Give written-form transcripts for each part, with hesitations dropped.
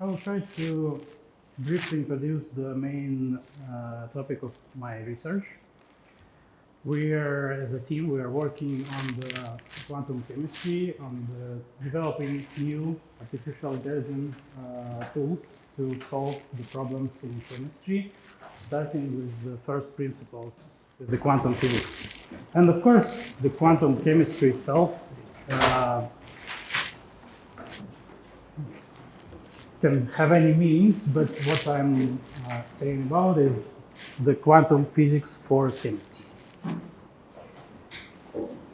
I will try to briefly introduce the main topic of my research. As a team, we are working on the quantum chemistry, on developing new artificial intelligence tools to solve the problems in chemistry, starting with the first principles, with the quantum physics. And of course, the quantum chemistry itself can have any meanings, but what I'm saying about is the quantum physics for chemistry.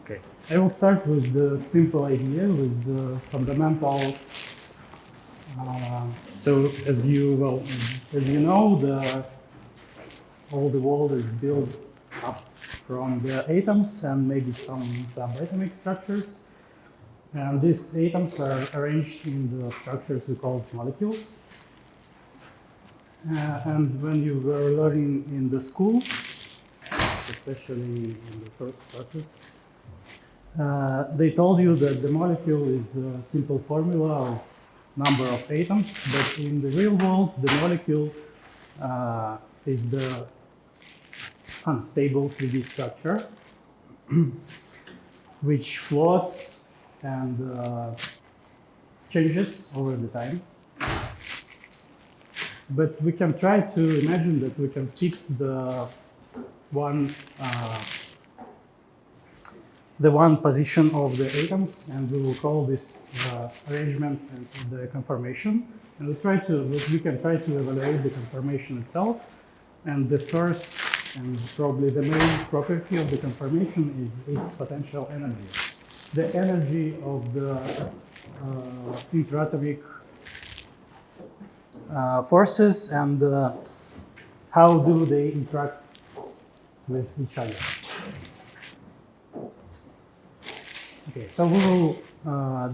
Okay, I will start with the simple idea, with the fundamental. So as you know, all the world is built up from the atoms and maybe some subatomic structures. And these atoms are arranged in the structures we call molecules. And when you were learning in the school, especially in the first classes, they told you that the molecule is the simple formula of number of atoms, but in the real world, the molecule is the unstable 3D structure, which floats and changes over the time. But we can try to imagine that we can fix the one position of the atoms, and we will call this arrangement the conformation. And we can try to evaluate the conformation itself. And the first and probably the main property of the conformation is its potential energy. The energy of the interatomic forces and how do they interact with each other. Okay, so we will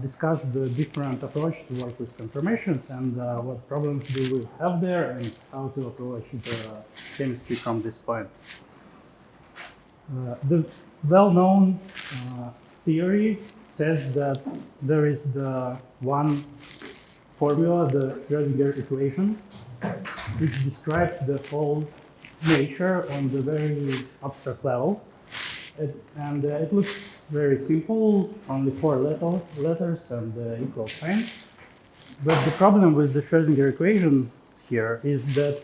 discuss the different approach to work with conformations and what problems do we have there and how to approach the chemistry from this point. The well-known theory says that there is the one formula, the Schrödinger equation, which describes the whole nature on the very abstract level. It looks very simple, only 4 letters and equal sign. But the problem with the Schrödinger equation here is that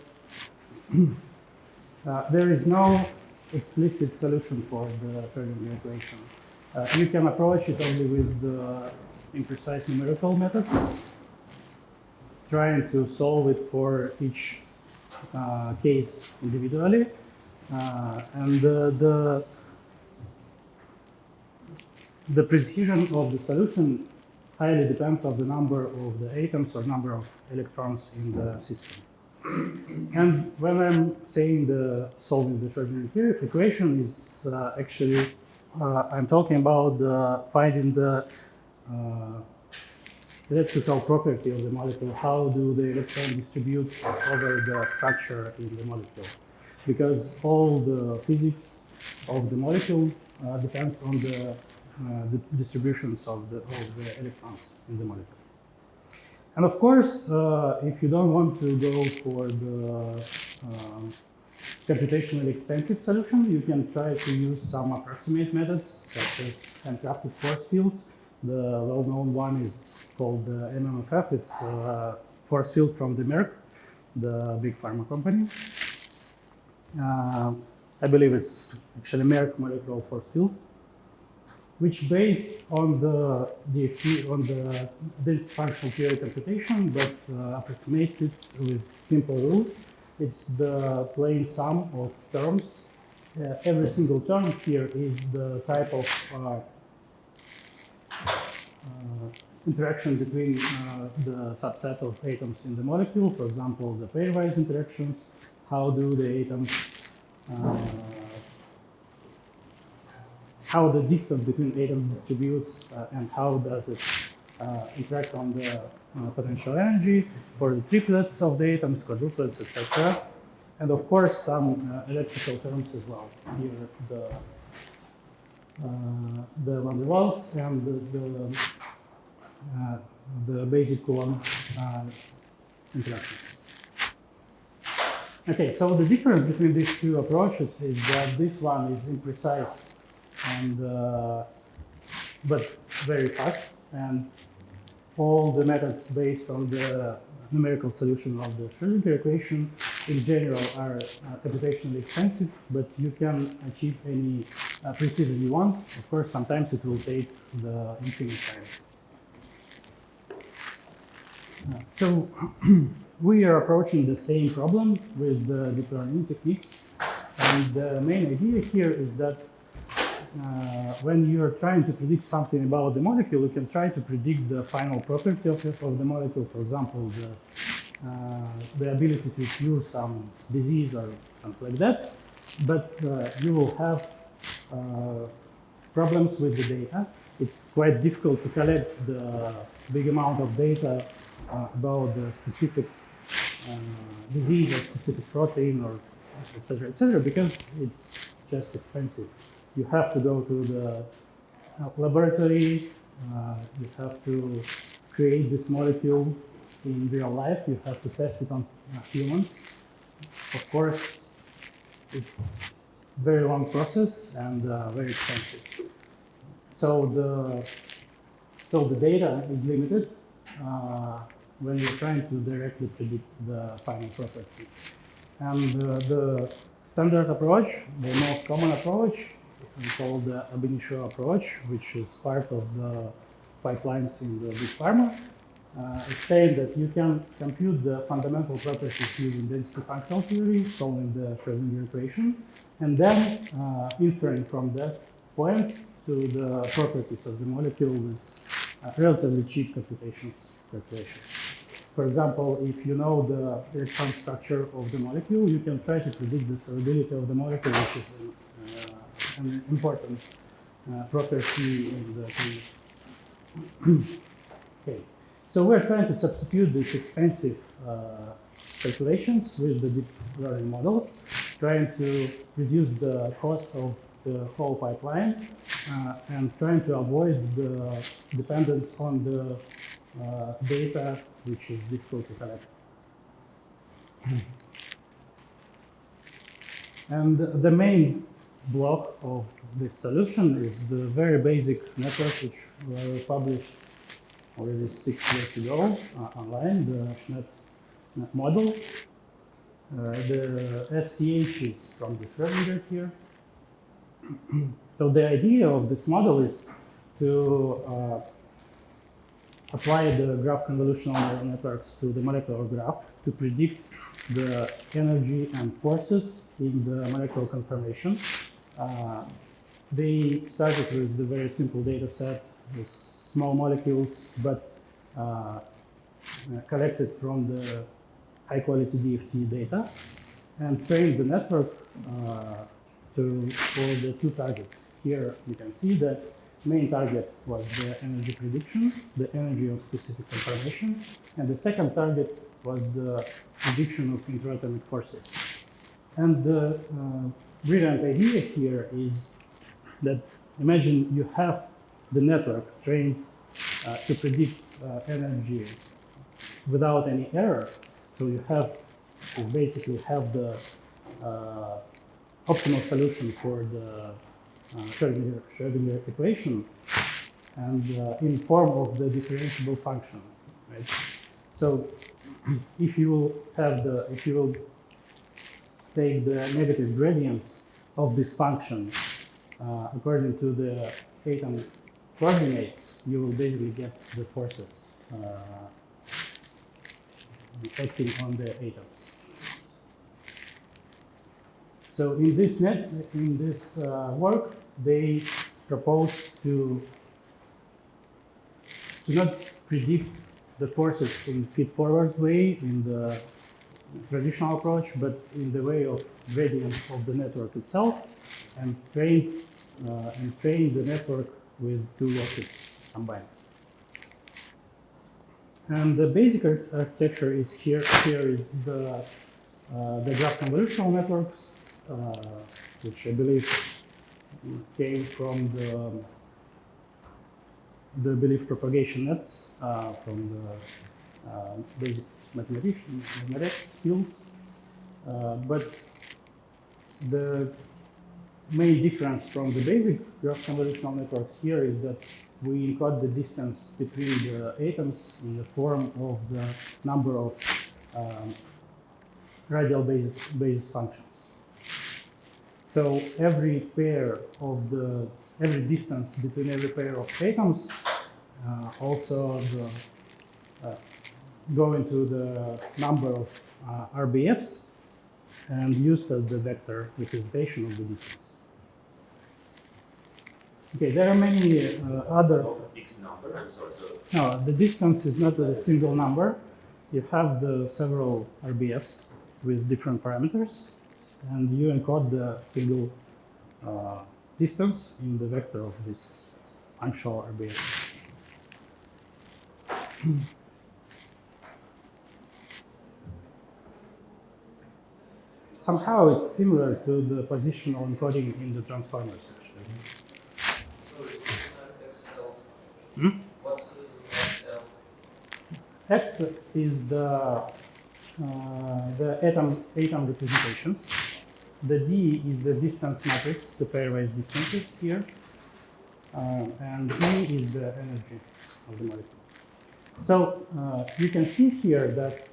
there is no explicit solution for the Schrödinger equation. You can approach it only with the imprecise numerical methods, trying to solve it for each case individually. And the precision of the solution highly depends on the number of the atoms or number of electrons in the system. And when I'm saying solving the Schrödinger equation is actually I'm talking about finding the electrical property of the molecule. How do the electrons distribute over the structure in the molecule? Because all the physics of the molecule depends on the distributions of the electrons in the molecule. And of course, if you don't want to go for the computationally expensive solution, you can try to use some approximate methods, such as handcrafted force fields. The well-known one is called the MMFF. It's a force field from the Merck, the big pharma company. I believe it's actually Merck molecular force field, which based on the DFT, on the dense functional theory computation, but approximates it with simple rules. It's the plain sum of terms. Every single term here is the type of interaction between the subset of atoms in the molecule. For example, the pairwise interactions. How do the atoms how the distance between atoms distributes and how does it interact on the potential energy for the triplets of the atoms, quadruplets, etc. And of course, some electrical terms as well. Here, the van der Waals and the basic Coulomb interactions. Okay, so the difference between these two approaches is that this one is imprecise and but very fast, and all the methods based on the numerical solution of the Schrödinger equation in general are computationally expensive, but you can achieve any precision you want. Of course, sometimes it will take the infinite time. So we are approaching the same problem with the deep learning techniques, and the main idea here is that when you're trying to predict something about the molecule, you can try to predict the final property of the molecule, for example, the ability to cure some disease or something like that. But you will have problems with the data. It's quite difficult to collect the big amount of data about the specific disease or specific protein or etc., because it's just expensive. You have to go to the laboratory, you have to create this molecule in real life, you have to test it on humans. Of course, it's a very long process and very expensive. So the data is limited when you're trying to directly predict the final property. And the standard approach, the most common approach, is called the ab initio approach, which is part of the pipelines in the big pharma. It's saying that you can compute the fundamental properties using density functional theory, solving the Schrödinger equation, and then inferring from that point to the properties of the molecule with relatively cheap calculations. For example, if you know the electron structure of the molecule, you can try to predict the solubility of the molecule, which is an important property in the chemistry. Okay. So we're trying to substitute these expensive calculations with the deep learning models, trying to reduce the cost of the whole pipeline and trying to avoid the dependence on the data, which is difficult to collect. And the main block of this solution is the very basic network, which were published already 6 years ago online, the Schnedt model. The SCH is from the Schrödinger here. So the idea of this model is to apply the graph convolutional neural networks to the molecular graph to predict the energy and forces in the molecular conformation. They started with the very simple data set with small molecules, but collected from the high quality DFT data, and trained the network for the two targets. Here you can see that main target was the energy prediction, the energy of specific conformation, and the second target was the prediction of interatomic forces. And the brilliant idea here is that imagine you have the network trained to predict energy without any error. So you basically have the optimal solution for the Schrödinger equation, and in form of the differentiable function, right? So if you will take the negative gradients of this function according to the atom coordinates, you will basically get the forces acting on the atoms. So in this work, they propose to not predict the forces in feed-forward way in the traditional approach, but in the way of gradients of the network itself, and train the network with two losses combined. And the basic architecture is here. Here is the graph convolutional networks, which I believe came from the belief propagation nets from the basic mathematics fields, but the main difference from the basic graph convolutional networks here is that we encode the distance between the atoms in the form of the number of radial basis functions. So every distance between every pair of atoms also go into the number of RBFs and used as the vector representation of the distance. Okay, there are many other. It's not a fixed number. I'm sorry. No, the distance is not a single number. You have the several RBFs with different parameters, and you encode the single distance in the vector of this functional RBF. Somehow it's similar to the positional encoding in the transformers. What's XL? X is the atom representations. The D is the distance matrix, the pairwise distances here, and E is the energy of the molecule. So you can see here that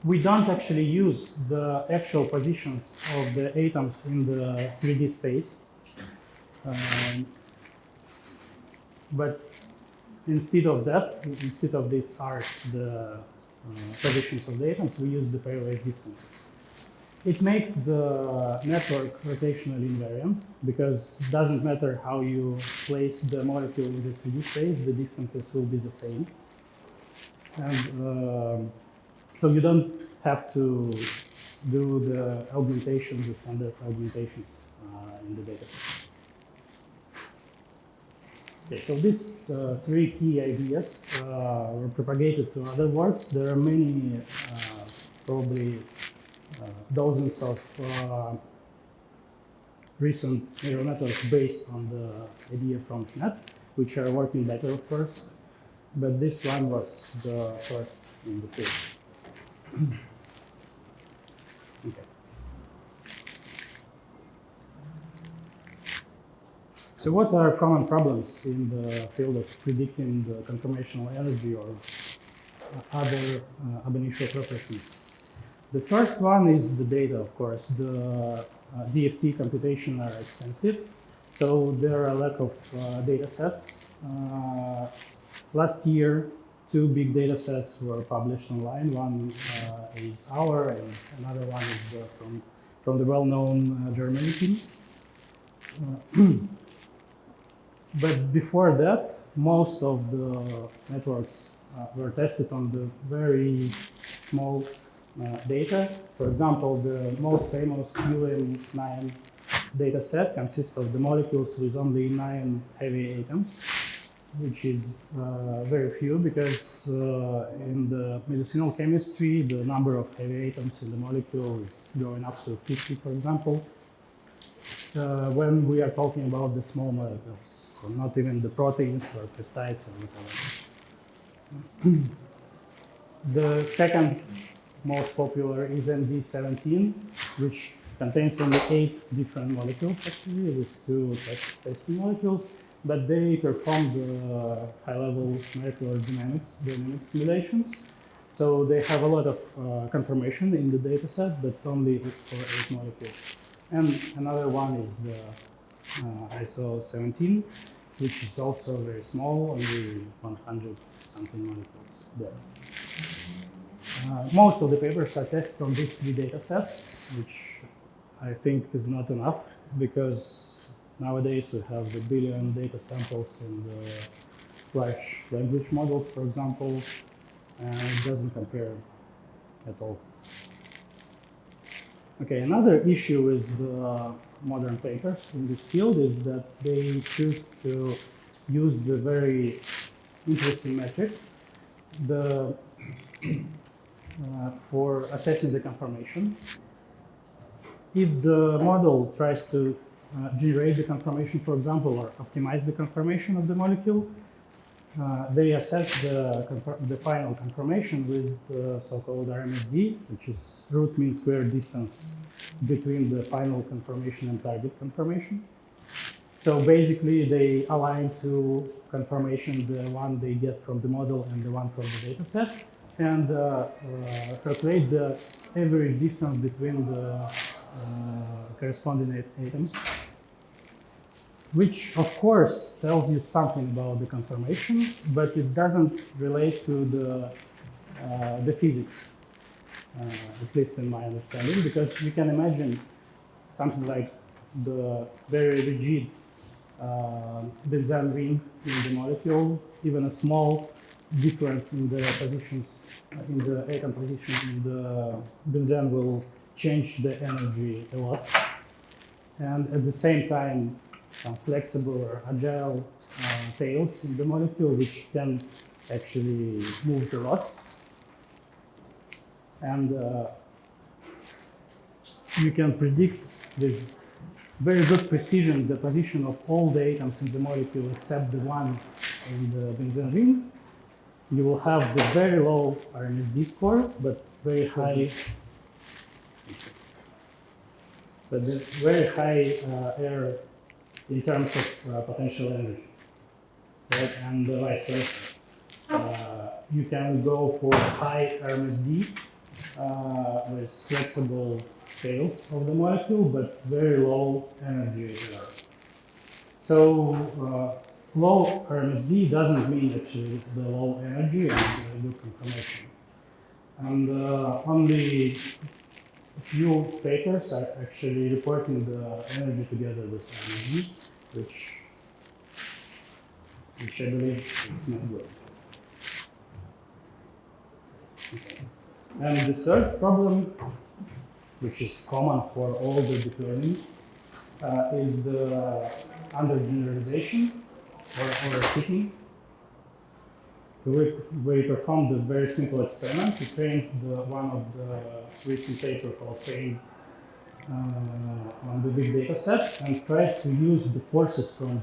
we don't actually use the actual positions of the atoms in the 3D space, but instead of that, instead of these are the positions of the atoms, we use the pairwise distances. It makes the network rotationally invariant because it doesn't matter how you place the molecule in the 3D space, the distances will be the same. And so you don't have to do the augmentations, the standard augmentations in the data. Okay, so these three key ideas were propagated to other works. There are many, probably dozens of recent neural networks based on the idea from SNET, which are working better, of course. But this one was the first in the field. Okay. So what are common problems in the field of predicting the conformational energy or other ab initio properties? The first one is the data, of course. The DFT computation are expensive, so there are a lack of data sets. Last year, two big data sets were published online. One is our, and another one is from the well-known German team. But before that, most of the networks were tested on the very small data. For example, the most famous UM9 data set consists of the molecules with only 9 heavy atoms, which is very few because in the medicinal chemistry, the number of heavy atoms in the molecule is going up to 50, for example, when we are talking about the small molecules, so not even the proteins or peptides or whatever. The second most popular is MD17, which contains only 8 different molecules, actually, with 2 testing molecules, but they perform the high-level molecular dynamics simulations. So they have a lot of conformation in the data set, but only for 8 molecules. And another one is the ISO17, which is also very small, only 100 something molecules there. Most of the papers are tested on these 3 data sets, which I think is not enough because nowadays we have the billion data samples in the large language models, for example, and it doesn't compare at all. Okay, another issue with the modern papers in this field is that they choose to use the very interesting metric for assessing the conformation. If the model tries to generate the conformation, for example, or optimize the conformation of the molecule, they assess the final confirmation with the so-called RMSD, which is root mean square distance between the final confirmation and target confirmation. So basically, they align to confirmation the one they get from the model and the one from the data set, and calculate the average distance between the corresponding atoms, which of course tells you something about the confirmation, but it doesn't relate to the physics, at least in my understanding, because you can imagine something like the very rigid benzene ring in the molecule, even a small difference in the positions, in the atom position in the benzene will change the energy a lot. And at the same time, some flexible or agile tails in the molecule, which can actually move a lot. And you can predict with very good precision the position of all the atoms in the molecule except the one in the benzene ring. You will have the very low RMSD score, but very high, error in terms of potential energy, right? And vice versa. You can go for high RMSD with flexible scales of the molecule, but very low energy error. So low RMSD doesn't mean actually the low energy and good confirmation. And only a few papers are actually reporting the energy together with RMSD, which I believe is not good. Okay. And the third problem, which is common for all the deep learning, is the undergeneralization or fitting. We performed a very simple experiment. We trained one of the recent paper called train on the big data set and tried to use the forces from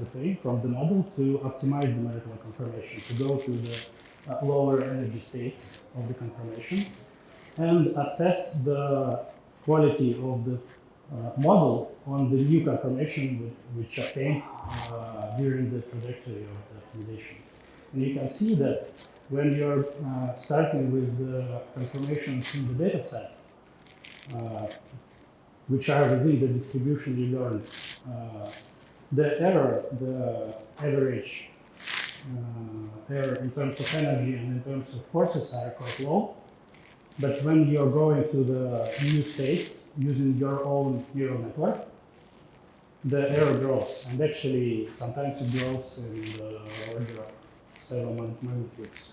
the model to optimize the molecular confirmation, to go to the lower energy states of the confirmation and assess the quality of the model on the new confirmation which obtained during the trajectory of the optimization. And you can see that when you're starting with the confirmations in the data set, which are within the distribution you learned, the error, the average error in terms of energy and in terms of forces are quite low. But when you're going to the new states using your own neural network, the error grows. And actually, sometimes it grows in the order of several magnitudes.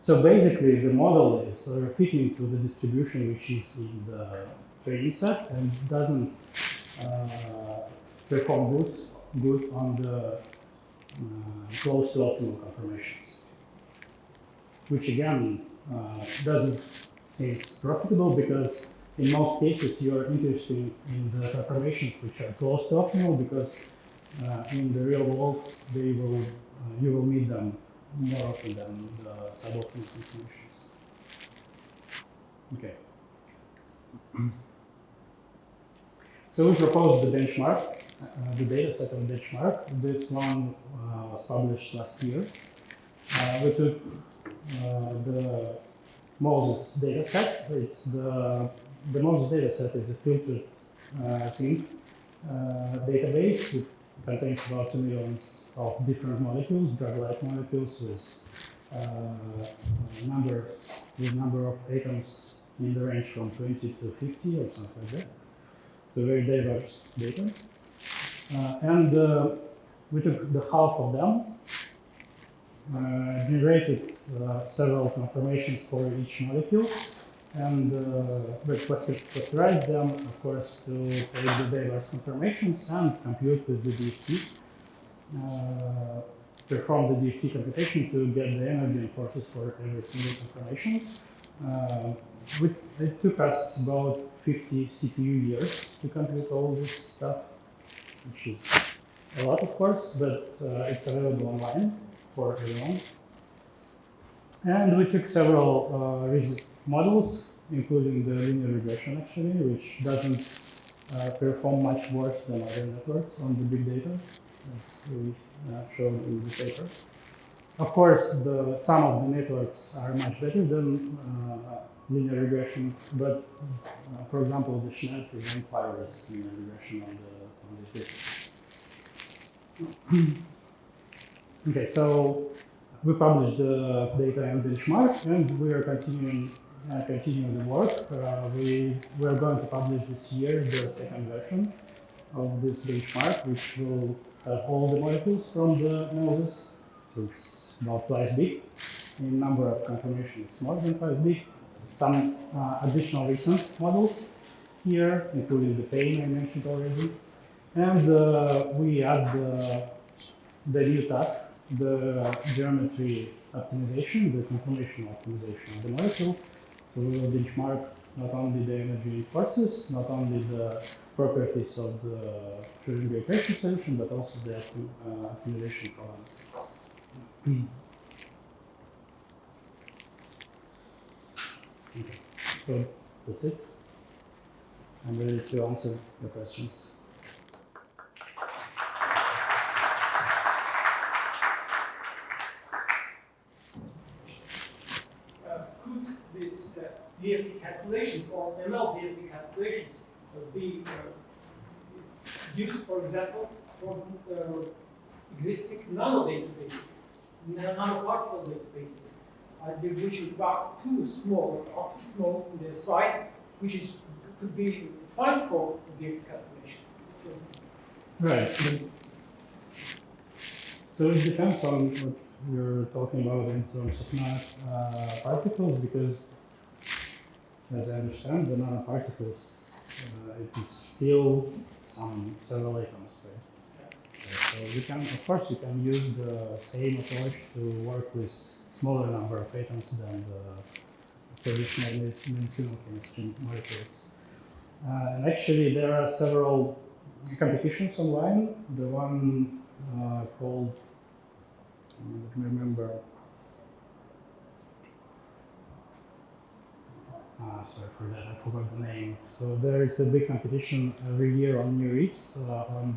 So basically, the model is fitting to the distribution which is in the training set and doesn't perform good on the close to optimal confirmations, which again doesn't seem profitable because in most cases you are interested in the confirmations which are close to optimal because in the real world you will meet them more often than the suboptimal confirmations. Okay. So we proposed the benchmark, the data set of benchmark. This one was published last year. We took the Moses data set. It's the Moses data set is a filtered sync database. It contains about 2 million of different molecules, drug-like molecules with number of atoms in the range from 20 to 50 or something like that. So very diverse data. And we took the half of them, generated several confirmations for each molecule, and we clusterized them, of course, to take the diverse confirmations and compute with the DFT. Perform the DFT computation to get the energy and forces for every single confirmation. It took us about 50 CPU years to compute all this stuff, which is a lot, of course, but it's available online for everyone. And we took several models, including the linear regression, actually, which doesn't perform much worse than other networks on the big data, as we showed in the paper. Of course, some of the networks are much better than linear regression, but for example, the SNET prevent virus linear regression on the data. Okay, so we published the data and benchmark, and we are continuing the work. We are going to publish this year the second version of this benchmark, which will have all the molecules from the analysis. So it's about twice big. In number of confirmations, more than twice big. Some additional recent models here, including the pain I mentioned already. And we add the new task, the geometry optimization, the conformational optimization of the molecule. So we will benchmark not only the energy forces, not only the properties of the Schrödinger equation solution, but also the accumulation column. Okay, so that's it. I'm ready to answer your questions. Could this DFT calculations or ML DFT calculations be used, for example, for existing nano databases, nanoparticle databases, which are about too small, ultra small in their size, which could be fine for DFT calculations. So, right. So it depends on what you're talking about in terms of nanoparticles, because as I understand, the nanoparticles, it is still several atoms, right? So you can, of course, you can use the same approach to work with smaller number of atoms than the traditional medicinal chemistry molecules. And actually, there are several competitions online. The one called, let me remember. Sorry for that, I forgot the name. So there is a big competition every year on new reads on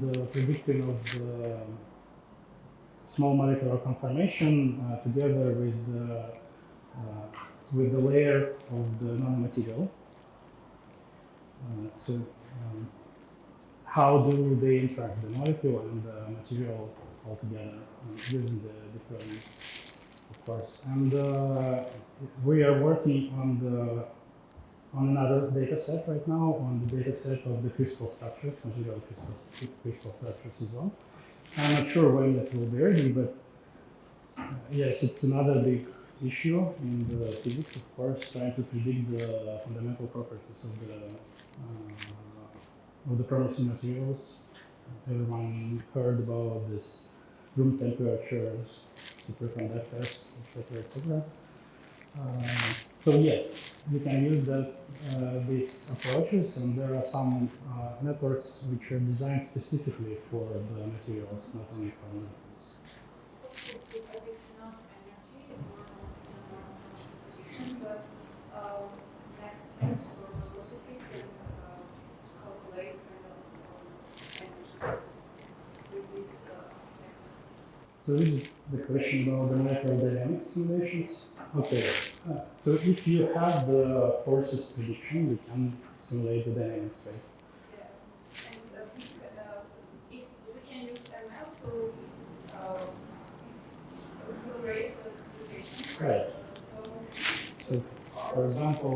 the predicting of the small molecular conformation together with the layer of the nanomaterial. How do they interact, the molecule and the material altogether, using the deployment, of course. And we are working on another data set right now, on the data set of the crystal structures, material crystal structures as well. I'm not sure when that will be ready, but yes, it's another big issue in the physics, of course, trying to predict the fundamental properties of the promising materials. Everyone heard about this room temperatures, superconductors, etc. So yes, we can use these approaches, and there are some networks which are designed specifically for the materials, not only for molecules. Also, to predict not energy or distribution, but next steps or velocities and calculate energies with this vector. So this is the question about the microdynamics simulations. Okay, so if you have the forces prediction, you can simulate the dynamics, right? Yeah, and if we can use ML to accelerate the computations. Right. So, for example,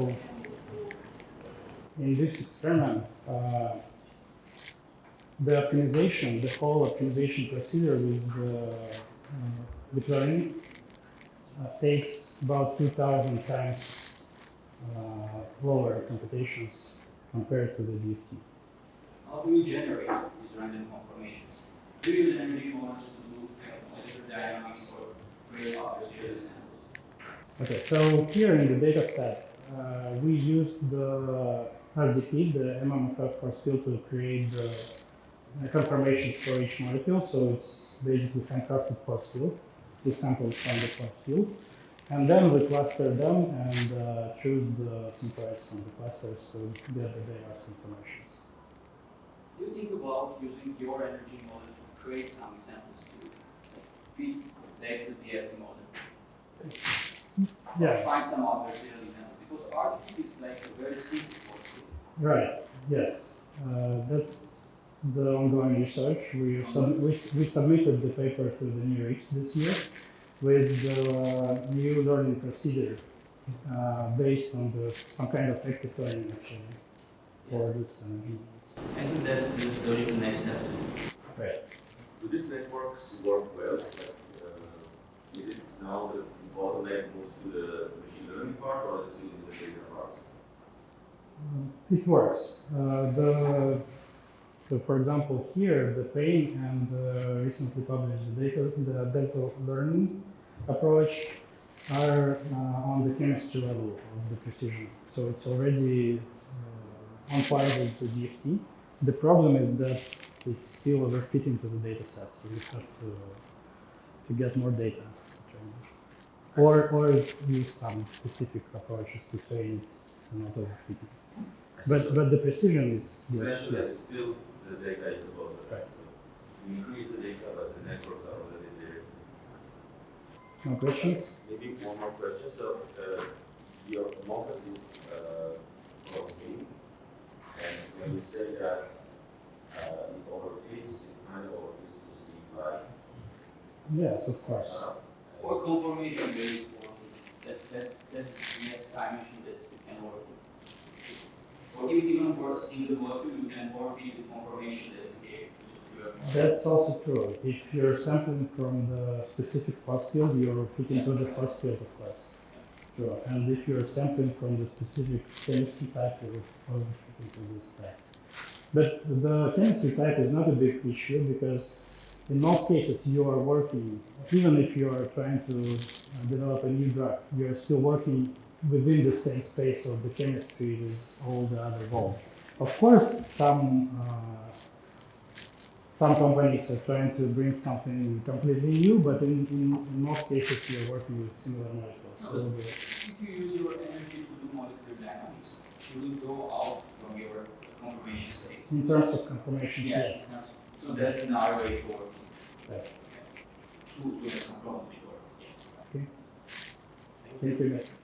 in this experiment, the optimization, the whole optimization procedure with the Kadurin takes about 2,000 times lower computations compared to the DFT. How do you generate these random conformations? Do you use energy models to do electrodynamics or create other serial examples? Okay, so here in the data set, we use the RDP, the MMFF force field, to create the confirmations for each molecule. So it's basically handcrafted force field. We sample from the force field. And then we cluster them and choose the synthesize from the clusters to get the data informations. Do you think about using your energy model to create some examples to feed back to the DFT model? Yeah. Find some adversarial example, because RDP is like a very simple force field. Right. Yes. That's the ongoing research. We submitted the paper to the NERICS this year with the new learning procedure based on some kind of active learning actually for this energy. I think that's the next step. Right. Do these networks work well? Like, is it now the bottleneck moves to the machine learning part, or is it still in the data part? It works. So for example, here the pain and the recently published the delta learning approach are on the chemistry level of the precision. So it's already on par with the DFT. The problem is that it's still overfitting to the data set, so you have to get more data to train it. Or use some specific approaches to train it and not overfitting. But the precision is good. Essentially, it's still the data is the bottleneck. Right. So you increase the data, but the networks are already there. No questions? Maybe one more question. So your model is from C, and when you say that it overfits, it kind of overfits to C, right? Yes, of course. Or confirmation based, or that's the next dimension that you can work with. Or even for a single molecule, you can overfit the confirmation that you gave. That's also true. If you're sampling from the specific force field, you're fitting to the force field, of course. Sure. And if you're sampling from the specific chemistry type, you're also fitting to this type. But the chemistry type is not a big issue because in most cases you are working, even if you are trying to develop a new drug, you're still working within the same space of the chemistry with all the other involved. Of course, some companies are trying to bring something completely new, but in most cases you're working with similar molecules. So if you use your energy to do molecular dynamics, you will go out from your confirmation state. in terms of confirmations, yes. So that's another way to work. Right. To have some problems with work. Yeah. Okay. Thank you, guys.